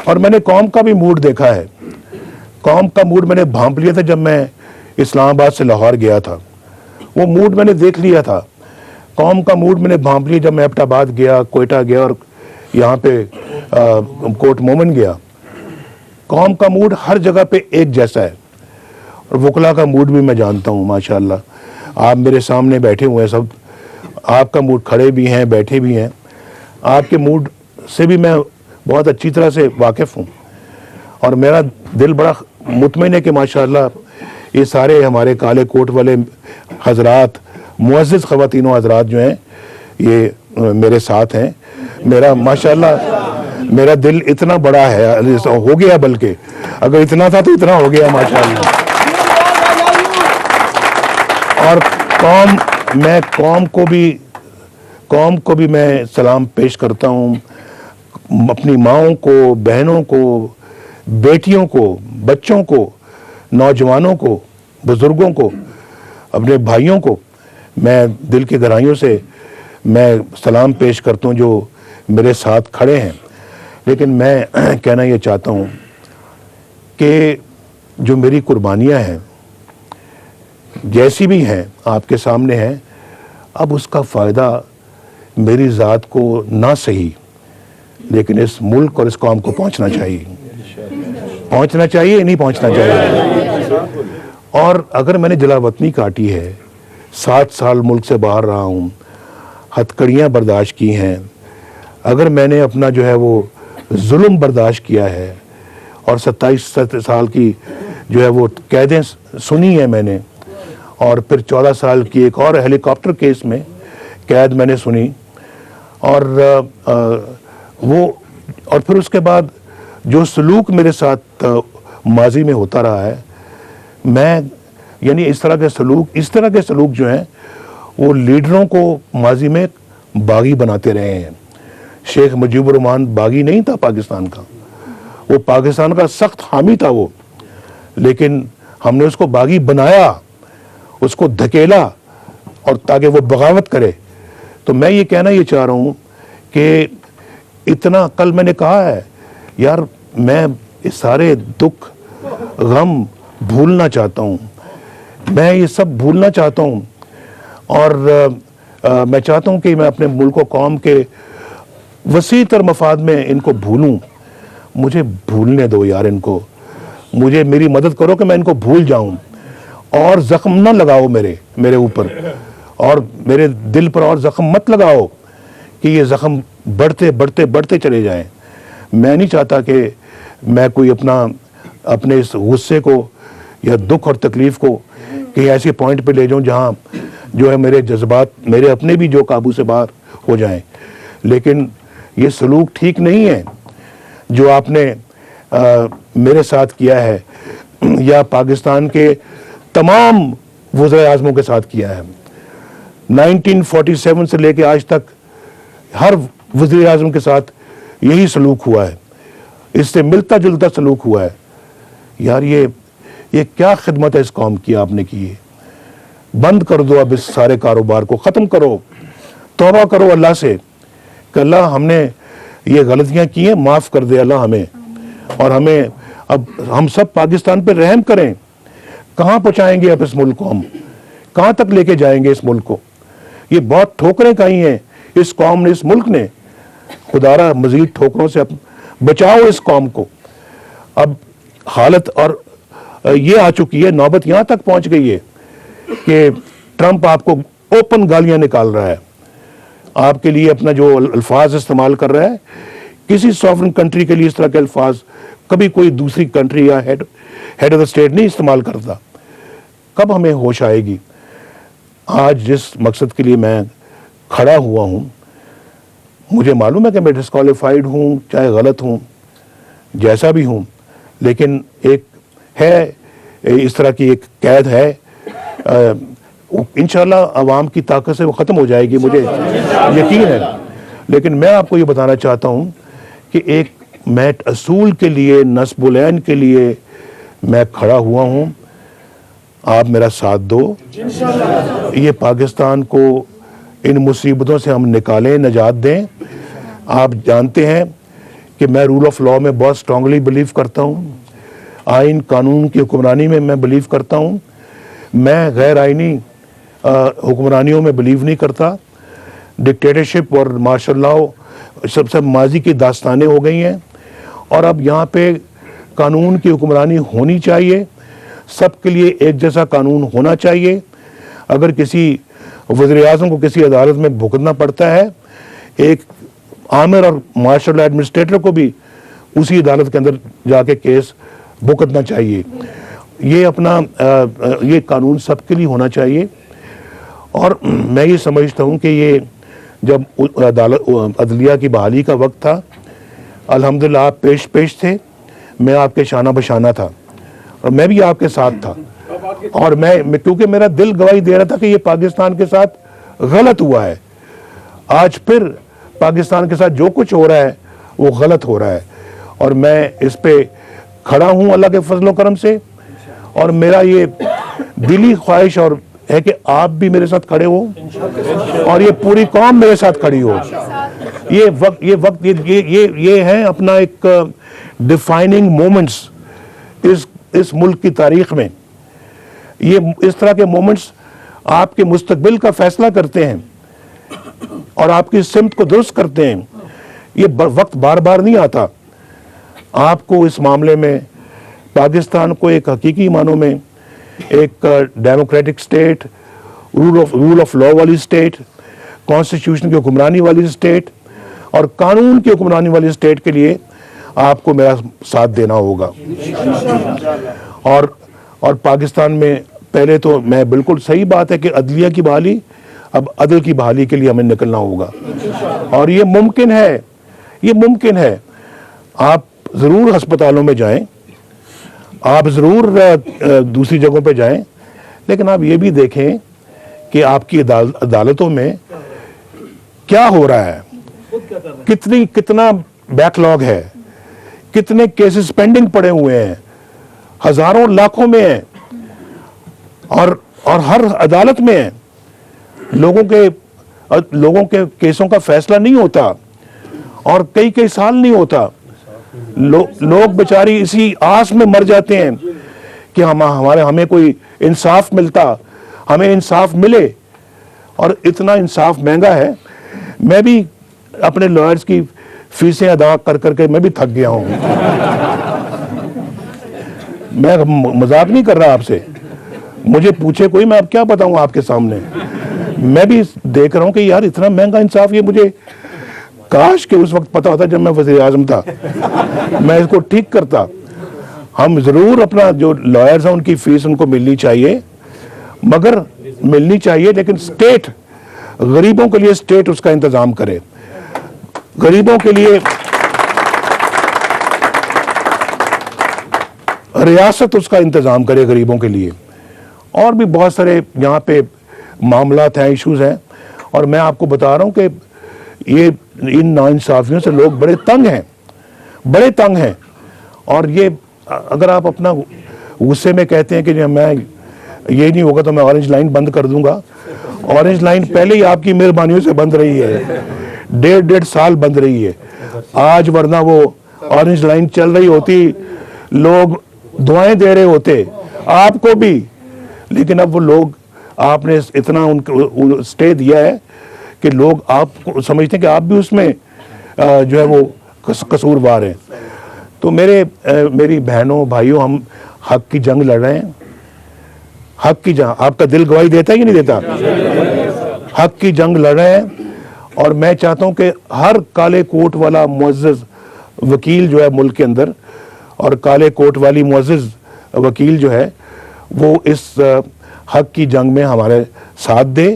اور میں نے قوم کا بھی موڈ دیکھا ہے. قوم کا موڈ میں نے بھانپ لیا تھا جب میں اسلام آباد سے لاہور گیا تھا. وہ موڈ میں نے دیکھ لیا تھا. قوم کا موڈ میں نے بھانپ لیا جب میں ایبٹ آباد گیا, کوئٹہ گیا اور یہاں پہ کوٹ مومن گیا. قوم کا موڈ ہر جگہ پہ ایک جیسا ہے. اور وکلا کا موڈ بھی میں جانتا ہوں. ماشاءاللہ آپ میرے سامنے بیٹھے ہوئے ہیں سب, آپ کا موڈ, کھڑے بھی ہیں بیٹھے بھی ہیں, آپ کے موڈ سے بھی میں بہت اچھی طرح سے واقف ہوں. اور میرا دل بڑا مطمئن ہے کہ ماشاءاللہ یہ سارے ہمارے کالے کوٹ والے حضرات, معزز خواتین و حضرات جو ہیں یہ میرے ساتھ ہیں. میرا ماشاءاللہ میرا دل اتنا بڑا ہے, ہو گیا, بلکہ اگر اتنا تھا تو اتنا ہو گیا ماشاءاللہ. اور قوم کو بھی میں سلام پیش کرتا ہوں. اپنی ماؤں کو, بہنوں کو, بیٹیوں کو, بچوں کو, نوجوانوں کو, بزرگوں کو, اپنے بھائیوں کو میں دل کی گہرائیوں سے میں سلام پیش کرتا ہوں جو میرے ساتھ کھڑے ہیں. لیکن میں کہنا یہ چاہتا ہوں کہ جو میری قربانیاں ہیں جیسی بھی ہیں آپ کے سامنے ہیں, اب اس کا فائدہ میری ذات کو نہ صحیح لیکن اس ملک اور اس قوم کو پہنچنا چاہیے. نہیں پہنچنا چاہیے. اور اگر میں نے جلا وطنی کاٹی ہے, 7 سال ملک سے باہر رہا ہوں, ہتھکڑیاں برداشت کی ہیں, اگر میں نے اپنا جو ہے وہ ظلم برداشت کیا ہے اور 27 سال کی جو ہے وہ قیدیں سنی ہیں میں نے, اور پھر 14 سال کی ایک اور ہیلی کاپٹر کیس میں قید میں نے سنی, اور پھر اس کے بعد جو سلوک میرے ساتھ ماضی میں ہوتا رہا ہے, میں یعنی اس طرح کے سلوک جو ہیں وہ لیڈروں کو ماضی میں باغی بناتے رہے ہیں. شیخ مجیب الرحمان باغی نہیں تھا پاکستان کا, وہ پاکستان کا سخت حامی تھا وہ, لیکن ہم نے اس کو باغی بنایا, اس کو دھکیلا اور تاکہ وہ بغاوت کرے. تو میں یہ کہنا یہ چاہ رہا ہوں کہ اتنا کل میں نے کہا ہے یار میں یہ سارے دکھ غم بھولنا چاہتا ہوں, میں یہ سب بھولنا چاہتا ہوں, اور میں چاہتا ہوں کہ میں اپنے ملک و قوم کے وسیع تر مفاد میں ان کو بھولوں. مجھے بھولنے دو یار ان کو, میری مدد کرو کہ میں ان کو بھول جاؤں, اور زخم نہ لگاؤ میرے اوپر, اور میرے دل پر اور زخم مت لگاؤ کہ یہ زخم بڑھتے چلے جائیں. میں نہیں چاہتا کہ میں کوئی اپنے اس غصے کو یا دکھ اور تکلیف کو کہیں ایسے پوائنٹ پہ لے جاؤں جہاں جو ہے میرے جذبات میرے اپنے بھی جو قابو سے باہر ہو جائیں. لیکن یہ سلوک ٹھیک نہیں ہے جو آپ نے میرے ساتھ کیا ہے یا پاکستان کے تمام وزرائے اعظموں کے ساتھ کیا ہے. 1947 سے لے کے آج تک ہر وزیر اعظم کے ساتھ یہی سلوک ہوا ہے, اس سے ملتا جلتا سلوک ہوا ہے. یار یہ کیا خدمت ہے اس قوم کی آپ نے کی ہے. بند کر دو اب اس سارے کاروبار کو, ختم کرو, توبہ کرو اللہ سے کہ اللہ ہم نے یہ غلطیاں کی ہیں, معاف کر دے اللہ ہمیں, اور ہمیں اب ہم سب پاکستان پہ رحم کریں. کہاں پہنچائیں گے اب اس ملک کو, ہم کہاں تک لے کے جائیں گے اس ملک کو. یہ بہت ٹھوکریں کھائی ہیں اس قوم نے, اس ملک نے. خدا را مزید ٹھوکروں سے بچاؤ اس قوم کو. اب حالت اور یہ آ چکی ہے, نوبت یہاں تک پہنچ گئی ہے کہ ٹرمپ آپ کو اوپن گالیاں نکال رہا ہے, آپ کے لیے اپنا جو الفاظ استعمال کر رہا ہے. کسی سوورن کنٹری کے لیے اس طرح کے الفاظ کبھی کوئی دوسری کنٹری یا ہیڈ آف دا اسٹیٹ نہیں استعمال کرتا. کب ہمیں ہوش آئے گی؟ آج جس مقصد کے لیے میں کھڑا ہوا ہوں, مجھے معلوم ہے کہ میں ڈسکوالیفائڈ ہوں, چاہے غلط ہوں, جیسا بھی ہوں, لیکن ایک ہے اس طرح کی ایک قید ہے. انشاءاللہ عوام کی طاقت سے وہ ختم ہو جائے گی, مجھے یقین ہے. لیکن میں آپ کو یہ بتانا چاہتا ہوں کہ ایک میں اصول کے لیے, نصب العین کے لیے میں کھڑا ہوا ہوں. آپ میرا ساتھ دو, یہ پاکستان کو ان مصیبتوں سے ہم نکالیں, نجات دیں. آپ جانتے ہیں کہ میں رول آف لا میں بہت اسٹرانگلی بلیو کرتا ہوں, آئین قانون کی حکمرانی میں بلیو کرتا ہوں. میں غیر آئینی حکمرانیوں میں بلیو نہیں کرتا. ڈکٹیٹرشپ اور مارشل لاء سب ماضی کی داستانیں ہو گئی ہیں, اور اب یہاں پہ قانون کی حکمرانی ہونی چاہیے. سب کے لیے ایک جیسا قانون ہونا چاہیے. اگر کسی وزیر اعظم کو کسی عدالت میں بھگتنا پڑتا ہے, ایک آمر اور مارشل لاء ایڈمنسٹریٹر کو بھی اسی عدالت کے اندر جا کے کیس بھگتنا چاہیے. یہ اپنا یہ قانون سب کے لیے ہونا چاہیے. اور میں یہ سمجھتا ہوں کہ یہ جب عدلیہ کی بحالی کا وقت تھا, الحمدللہ آپ پیش تھے, میں آپ کے شانہ بشانہ تھا, اور میں بھی آپ کے ساتھ تھا. اور میں کیونکہ میرا دل گواہی دے رہا تھا کہ یہ پاکستان کے ساتھ غلط ہوا ہے. آج پھر پاکستان کے ساتھ جو کچھ ہو رہا ہے وہ غلط ہو رہا ہے, اور میں اس پہ کھڑا ہوں اللہ کے فضل و کرم سے. اور میرا یہ دلی خواہش اور ہے کہ آپ بھی میرے ساتھ کھڑے ہو, اور یہ پوری قوم میرے ساتھ کھڑی ہو. یہ ہے اپنا ایک ڈیفائننگ مومنٹس اس ملک کی تاریخ میں. یہ اس طرح کے مومنٹس آپ کے مستقبل کا فیصلہ کرتے ہیں اور آپ کی سمت کو درست کرتے ہیں. یہ وقت بار بار نہیں آتا. آپ کو اس معاملے میں پاکستان کو ایک حقیقی معنوں میں ایک democratic state, rule of law والی سٹیٹ, کانسٹیٹیوشن کی حکمرانی والی سٹیٹ اور قانون کی حکمرانی والی سٹیٹ کے لیے آپ کو میرا ساتھ دینا ہوگا. اور پاکستان میں پہلے تو میں بالکل صحیح بات ہے کہ عدلیہ کی بحالی, اب عدل کی بحالی کے لیے ہمیں نکلنا ہوگا. اور یہ ممکن ہے. آپ ضرور ہسپتالوں میں جائیں, آپ ضرور دوسری جگہوں پہ جائیں, لیکن آپ یہ بھی دیکھیں کہ آپ کی عدالتوں میں کیا ہو رہا ہے, کتنا بیک لاگ ہے, کتنے کیسز پینڈنگ پڑے ہوئے ہیں, ہزاروں لاکھوں میں ہیں, اور ہر عدالت میں ہیں. لوگوں کے کیسوں کا فیصلہ نہیں ہوتا, اور کئی سال نہیں ہوتا. لوگ بیچاری اسی آس میں مر جاتے ہیں کہ ہمیں کوئی انصاف ملتا, ہمیں انصاف ملے. اور اتنا انصاف مہنگا ہے. میں بھی اپنے لائرز کی فیسیں ادا کر کے میں بھی تھک گیا ہوں. میں مذاق نہیں کر رہا آپ سے, مجھے پوچھے کوئی, میں اب کیا بتاؤں آپ کے سامنے. میں بھی دیکھ رہا ہوں کہ یار اتنا مہنگا انصاف, یہ مجھے کاش کہ اس وقت پتا ہوتا جب میں وزیر اعظم تھا, میں اس کو ٹھیک کرتا. ہم ضرور اپنا جو لائرز ہیں ان کی فیس ان کو ملنی چاہیے, مگر ملنی چاہیے لیکن سٹیٹ, غریبوں کے لیے سٹیٹ اس کا انتظام کرے. غریبوں کے لیے ریاست اس کا انتظام کرے غریبوں کے لیے. اور بھی بہت سارے یہاں پہ معاملات ہیں, ایشوز ہیں, اور میں آپ کو بتا رہا ہوں کہ یہ ان ناانصافیوں سے لوگ بڑے تنگ ہیں. اور یہ اگر آپ اپنا غصے میں کہتے ہیں کہ میں یہ نہیں ہوگا تو میں اورنج لائن بند کر دوں گا, اورنج لائن پہلے ہی آپ کی مہربانیوں سے بند رہی ہے, 1.5 سال بند رہی ہے. آج ورنہ وہ اورنج لائن چل رہی ہوتی, لوگ دعائیں دے رہے ہوتے آپ کو بھی, لیکن اب وہ لوگ, آپ نے اتنا ان کو سٹے دیا ہے کہ لوگ آپ کو سمجھتے ہیں کہ آپ بھی اس میں جو ہے وہ قصوروار ہیں. تو میری بہنوں بھائیوں, ہم حق کی جنگ لڑ رہے ہیں. حق کی جنگ, آپ کا دل گواہی دیتا ہے کہ نہیں دیتا؟ حق کی جنگ لڑ رہے ہیں. اور میں چاہتا ہوں کہ ہر کالے کوٹ والا معزز وکیل جو ہے ملک کے اندر, اور کالے کوٹ والی معزز وکیل جو ہے, وہ اس حق کی جنگ میں ہمارے ساتھ دے.